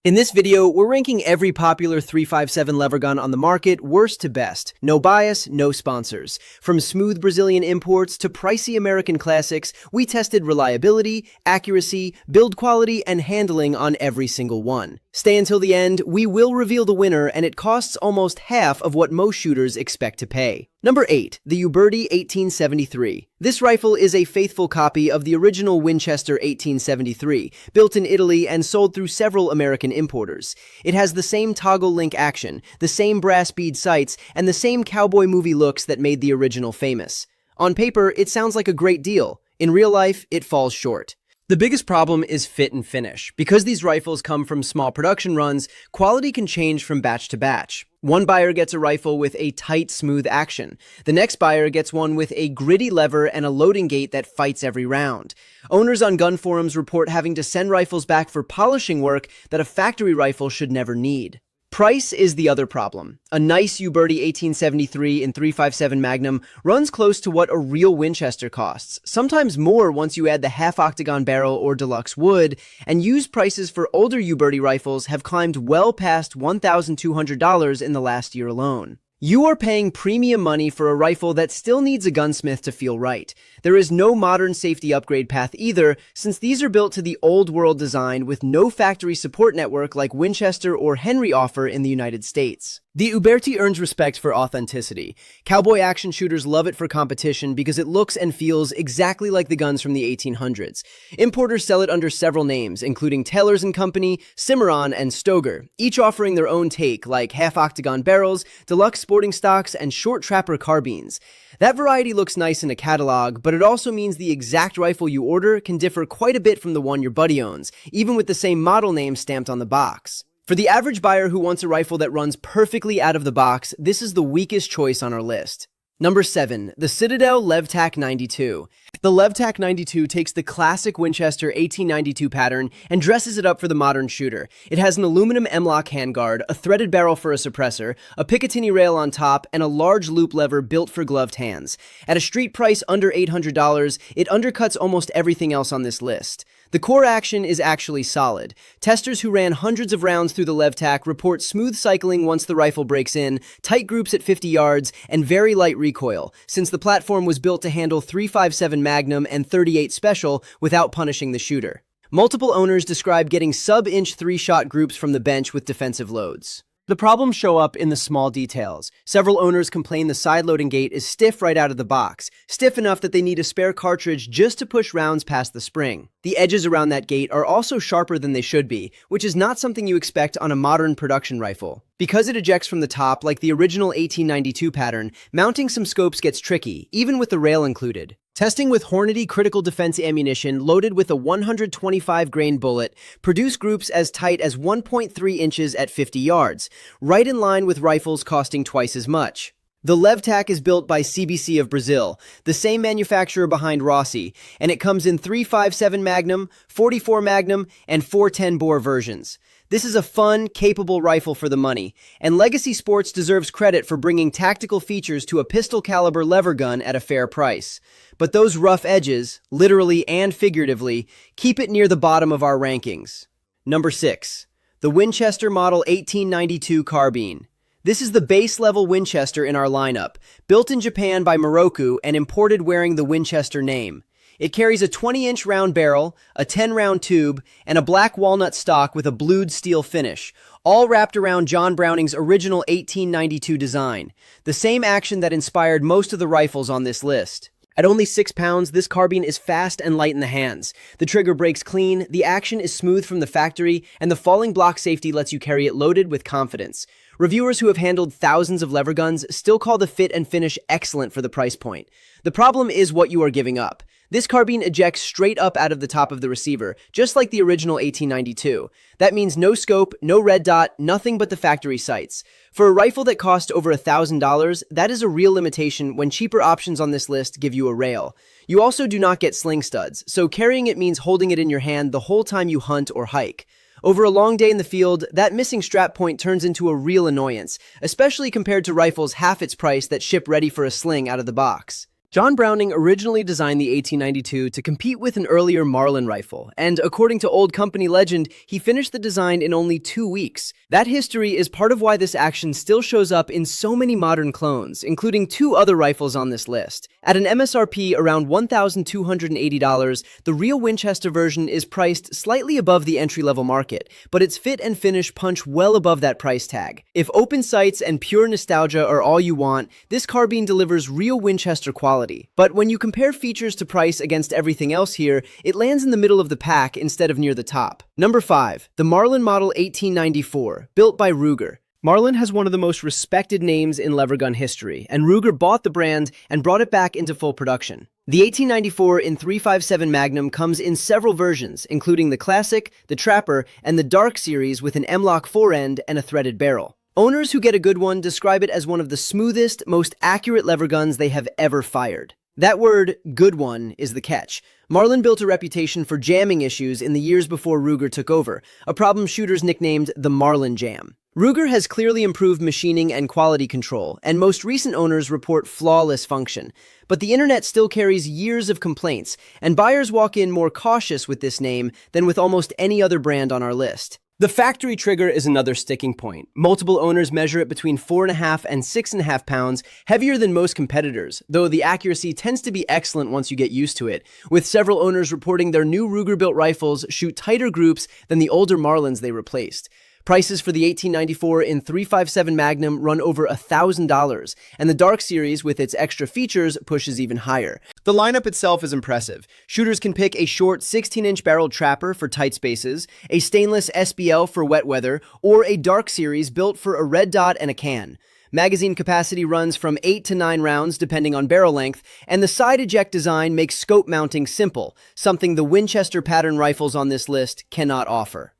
In this video, we're ranking every popular 357 lever gun on the market, worst to best. No bias, no sponsors. From smooth Brazilian imports to pricey American classics, we tested reliability, accuracy, build quality, and handling on every single one. Stay until the end, we will reveal the winner, and it costs almost half of what most shooters expect to pay. Number 8. The Uberti 1873. This rifle is a faithful copy of the original Winchester 1873, built in Italy and sold through several American importers. It has the same toggle link action, the same brass bead sights, and the same cowboy movie looks that made the original famous. On paper, it sounds like a great deal. In real life, it falls short. The biggest problem is fit and finish. Because these rifles come from small production runs, quality can change from batch to batch. One buyer gets a rifle with a tight, smooth action. The next buyer gets one with a gritty lever and a loading gate that fights every round. Owners on gun forums report having to send rifles back for polishing work that a factory rifle should never need. Price is the other problem. A nice Uberti 1873 in 357 Magnum runs close to what a real Winchester costs, sometimes more once you add the half-octagon barrel or deluxe wood, and used prices for older Uberti rifles have climbed well past $1,200 in the last year alone. You are paying premium money for a rifle that still needs a gunsmith to feel right. There is no modern safety upgrade path either, since these are built to the old world design with no factory support network like Winchester or Henry offer in the United States. The Uberti earns respect for authenticity. Cowboy action shooters love it for competition because it looks and feels exactly like the guns from the 1800s. Importers sell it under several names, including Taylor's & Company, Cimarron, and Stoeger, each offering their own take, like half-octagon barrels, deluxe sporting stocks, and short trapper carbines. That variety looks nice in a catalog, but it also means the exact rifle you order can differ quite a bit from the one your buddy owns, even with the same model name stamped on the box. For the average buyer who wants a rifle that runs perfectly out of the box, this is the weakest choice on our list. Number 7. The Citadel Levtac 92. The Levtac 92 takes the classic Winchester 1892 pattern and dresses it up for the modern shooter. It has an aluminum M-lock handguard, a threaded barrel for a suppressor, a Picatinny rail on top, and a large loop lever built for gloved hands. At a street price under $800, it undercuts almost everything else on this list. The core action is actually solid. Testers who ran hundreds of rounds through the Levtac report smooth cycling once the rifle breaks in, tight groups at 50 yards, and very light recoil, since the platform was built to handle 357 Magnum and 38 Special without punishing the shooter. Multiple owners describe getting sub-inch 3-shot groups from the bench with defensive loads. The problems show up in the small details. Several owners complain the side loading gate is stiff right out of the box, stiff enough that they need a spare cartridge just to push rounds past the spring. The edges around that gate are also sharper than they should be, which is not something you expect on a modern production rifle. Because it ejects from the top like the original 1892 pattern, mounting some scopes gets tricky, even with the rail included. Testing with Hornady critical defense ammunition loaded with a 125-grain bullet produced groups as tight as 1.3 inches at 50 yards, right in line with rifles costing twice as much. The Levtac is built by CBC of Brazil, the same manufacturer behind Rossi, and it comes in 357 Magnum, 44 Magnum, and 410 bore versions. This is a fun, capable rifle for the money, and Legacy Sports deserves credit for bringing tactical features to a pistol-caliber lever gun at a fair price. But those rough edges, literally and figuratively, keep it near the bottom of our rankings. Number 6. The Winchester Model 1892 Carbine. This is the base-level Winchester in our lineup, built in Japan by Moroku and imported wearing the Winchester name. It carries a 20-inch round barrel, a 10-round tube, and a black walnut stock with a blued steel finish, all wrapped around John Browning's original 1892 design, the same action that inspired most of the rifles on this list. At only 6 pounds, this carbine is fast and light in the hands. The trigger breaks clean, the action is smooth from the factory, and the falling block safety lets you carry it loaded with confidence. Reviewers who have handled thousands of lever guns still call the fit and finish excellent for the price point. The problem is what you are giving up. This carbine ejects straight up out of the top of the receiver, just like the original 1892. That means no scope, no red dot, nothing but the factory sights. For a rifle that cost over $1,000, that is a real limitation when cheaper options on this list give you a rail. You also do not get sling studs, so carrying it means holding it in your hand the whole time you hunt or hike. Over a long day in the field, that missing strap point turns into a real annoyance, especially compared to rifles half its price that ship ready for a sling out of the box. John Browning originally designed the 1892 to compete with an earlier Marlin rifle, and according to old company legend, he finished the design in only 2 weeks. That history is part of why this action still shows up in so many modern clones, including 2 other rifles on this list. At an MSRP around $1,280, the real Winchester version is priced slightly above the entry-level market, but its fit and finish punch well above that price tag. If open sights and pure nostalgia are all you want, this carbine delivers real Winchester quality. But when you compare features to price against everything else here, it lands in the middle of the pack instead of near the top. Number 5. The Marlin Model 1894, built by Ruger. Marlin has one of the most respected names in lever gun history, and Ruger bought the brand and brought it back into full production. The 1894 in .357 Magnum comes in several versions, including the Classic, the Trapper, and the Dark series with an M-lock forend and a threaded barrel. Owners who get a good one describe it as one of the smoothest, most accurate lever guns they have ever fired. That word, good one, is the catch. Marlin built a reputation for jamming issues in the years before Ruger took over, a problem shooters nicknamed the Marlin Jam. Ruger has clearly improved machining and quality control, and most recent owners report flawless function. But the internet still carries years of complaints, and buyers walk in more cautious with this name than with almost any other brand on our list. The factory trigger is another sticking point. Multiple owners measure it between 4.5 and 6.5 pounds, heavier than most competitors, though the accuracy tends to be excellent once you get used to it, with several owners reporting their new Ruger-built rifles shoot tighter groups than the older Marlins they replaced. Prices for the 1894 in .357 Magnum run over $1,000, and the Dark series with its extra features pushes even higher. The lineup itself is impressive. Shooters can pick a short 16-inch barreled Trapper for tight spaces, a stainless SBL for wet weather, or a Dark series built for a red dot and a can. Magazine capacity runs from 8 to 9 rounds depending on barrel length, and the side eject design makes scope mounting simple, something the Winchester pattern rifles on this list cannot offer.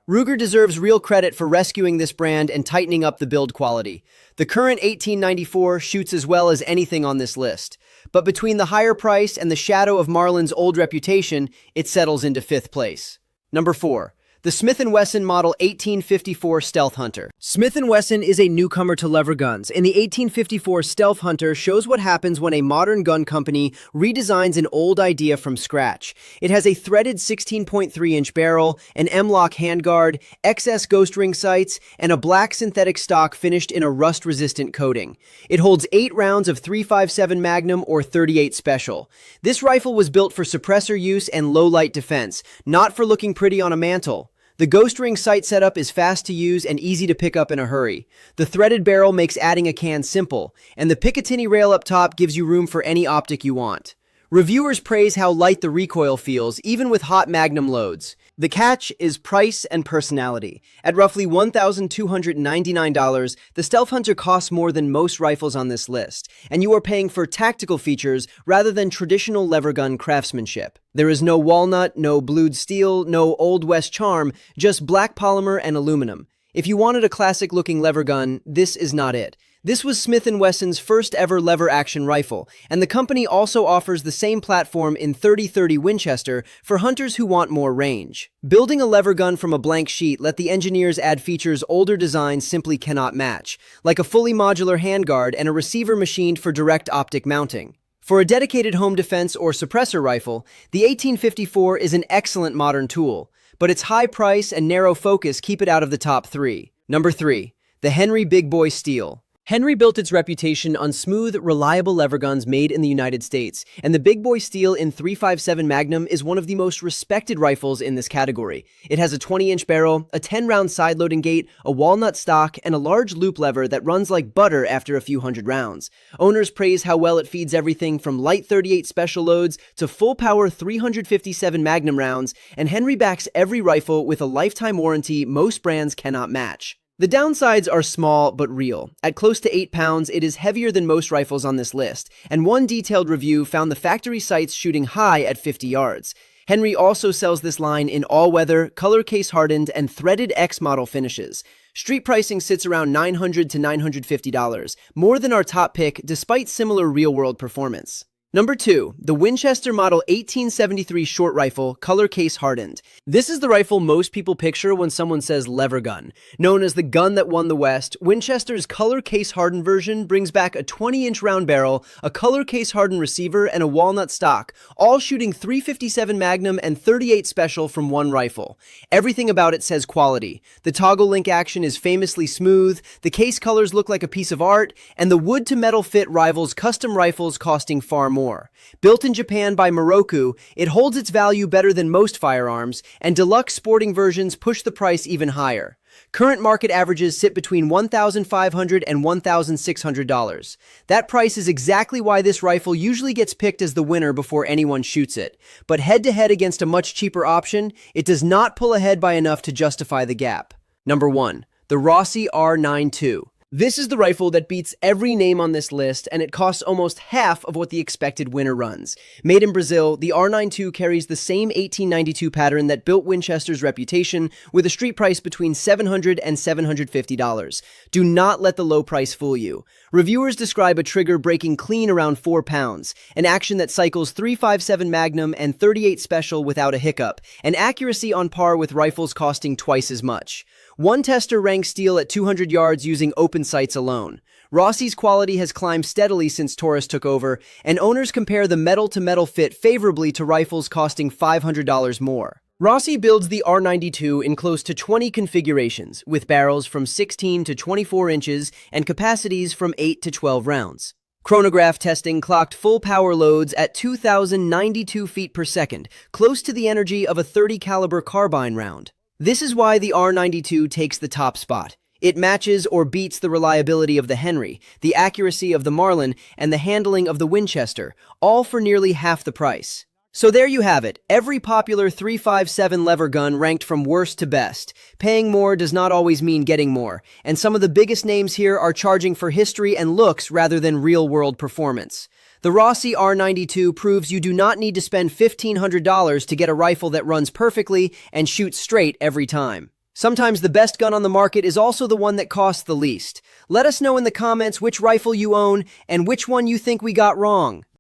Ruger deserves real credit for rescuing this brand and tightening up the build quality. The current 1894 shoots as well as anything on this list, but between the higher price and the shadow of Marlin's old reputation, it settles into 5th place. Number 4. The Smith Wesson Model 1854 Stealth Hunter. Smith Wesson is a newcomer to lever guns, and the 1854 Stealth Hunter shows what happens when a modern gun company redesigns an old idea from scratch. It has a threaded 16.3-inch barrel, an M-lock handguard, XS ghost ring sights, and a black synthetic stock finished in a rust-resistant coating. It holds 8 rounds of .357 Magnum or .38 Special. This rifle was built for suppressor use and low-light defense, not for looking pretty on a mantle. The ghost ring sight setup is fast to use and easy to pick up in a hurry. The threaded barrel makes adding a can simple, and the Picatinny rail up top gives you room for any optic you want. Reviewers praise how light the recoil feels, even with hot Magnum loads. The catch is price and personality. At roughly $1,299, the Stealth Hunter costs more than most rifles on this list, and you are paying for tactical features rather than traditional lever gun craftsmanship. There is no walnut, no blued steel, no Old West charm, just black polymer and aluminum. If you wanted a classic-looking lever gun, this is not it. This was Smith & Wesson's first ever lever-action rifle, and the company also offers the same platform in .30-30 Winchester for hunters who want more range. Building a lever gun from a blank sheet let the engineers add features older designs simply cannot match, like a fully modular handguard and a receiver machined for direct optic mounting. For a dedicated home defense or suppressor rifle, the 1854 is an excellent modern tool, but its high price and narrow focus keep it out of the top 3. Number 3. The Henry Big Boy Steel. Henry built its reputation on smooth, reliable lever guns made in the United States, and the Big Boy Steel in .357 Magnum is one of the most respected rifles in this category. It has a 20-inch barrel, a 10-round side-loading gate, a walnut stock, and a large loop lever that runs like butter after a few hundred rounds. Owners praise how well it feeds everything from light .38 special loads to full-power .357 Magnum rounds, and Henry backs every rifle with a lifetime warranty most brands cannot match. The downsides are small but real. At close to 8 pounds, it is heavier than most rifles on this list, and one detailed review found the factory sights shooting high at 50 yards. Henry also sells this line in all-weather, color case hardened, and threaded X model finishes. Street pricing sits around $900 to $950, more than our top pick despite similar real-world performance. Number 2, the Winchester Model 1873 short rifle, color case hardened. This is the rifle most people picture when someone says lever gun. Known as the gun that won the West, Winchester's color case hardened version brings back a 20-inch round barrel, a color case hardened receiver, and a walnut stock, all shooting .357 Magnum and .38 Special from one rifle. Everything about it says quality. The toggle link action is famously smooth, the case colors look like a piece of art, and the wood-to-metal fit rivals custom rifles costing far more. Built in Japan by Moroku, it holds its value better than most firearms, and deluxe sporting versions push the price even higher. Current market averages sit between $1,500 and $1,600. That price is exactly why this rifle usually gets picked as the winner before anyone shoots it. But head-to-head against a much cheaper option, it does not pull ahead by enough to justify the gap. Number 1. The Rossi R92. This is the rifle that beats every name on this list, and it costs almost half of what the expected winner runs. Made in Brazil, the R92 carries the same 1892 pattern that built Winchester's reputation, with a street price between $700 and $750. Do not let the low price fool you. Reviewers describe a trigger breaking clean around 4 pounds, an action that cycles .357 Magnum and .38 Special without a hiccup, and accuracy on par with rifles costing twice as much. One tester ranks steel at 200 yards using open sights alone. Rossi's quality has climbed steadily since Taurus took over, and owners compare the metal-to-metal fit favorably to rifles costing $500 more. Rossi builds the R92 in close to 20 configurations, with barrels from 16 to 24 inches and capacities from 8 to 12 rounds. Chronograph testing clocked full power loads at 2,092 feet per second, close to the energy of a .30 caliber carbine round. This is why the R92 takes the top spot. It matches or beats the reliability of the Henry, the accuracy of the Marlin, and the handling of the Winchester, all for nearly half the price. So there you have it, every popular .357 lever gun ranked from worst to best. Paying more does not always mean getting more, and some of the biggest names here are charging for history and looks rather than real-world performance. The Rossi R92 proves you do not need to spend $1,500 to get a rifle that runs perfectly and shoots straight every time. Sometimes the best gun on the market is also the one that costs the least. Let us know in the comments which rifle you own and which one you think we got wrong.